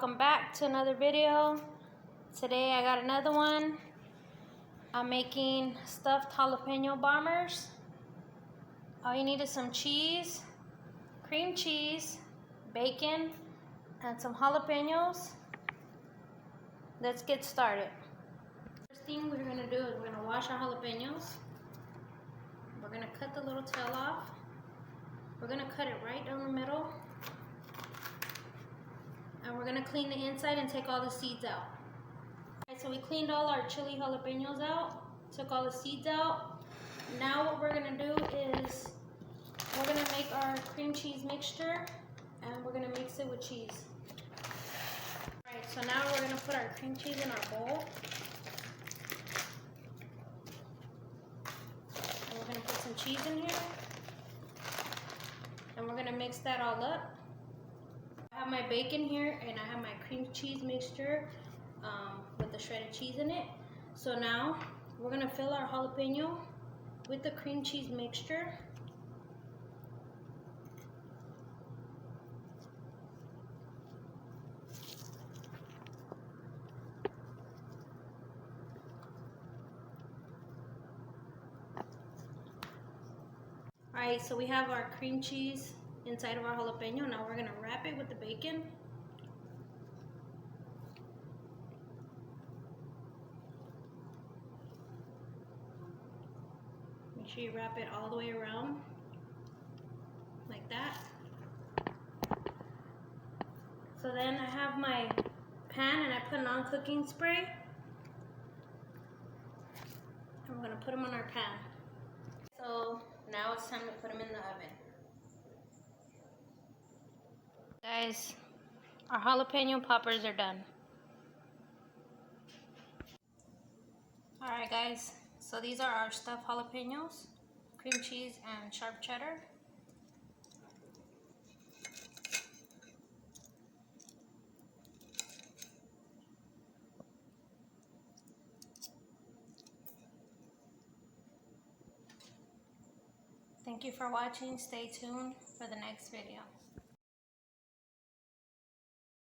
welcome back to another video. Today I got another one. I'm making stuffed jalapeno bombers. All you need is some cheese, cream cheese, bacon, and some jalapenos. Let's get started. First thing we're gonna do is we're gonna wash our jalapenos. We're gonna cut the little tail off. We're gonna cut it right down the middle. And we're gonna clean the inside and take all the seeds out. Alright, so we cleaned all our chili jalapenos out, took all the seeds out. Now what we're gonna do is we're gonna make our cream cheese mixture and we're gonna mix it with cheese. Alright, so now we're gonna put our cream cheese in our bowl. And we're gonna put some cheese in here. And we're gonna mix that all up. I have my bacon here and I have my cream cheese mixture with the shredded cheese in it. So now we're gonna fill our jalapeno with the cream cheese mixture. Alright, so we have our cream cheese inside of our jalapeno. Now we're gonna wrap it with the bacon. Make sure you wrap it all the way around, like that. So then I have my pan and I put on cooking spray. And we're gonna put them on our pan. So now it's time to put them in the oven. Guys, our jalapeno poppers are done. Alright guys, so these are our stuffed jalapenos, cream cheese and sharp cheddar. Thank you for watching. Stay tuned for the next video.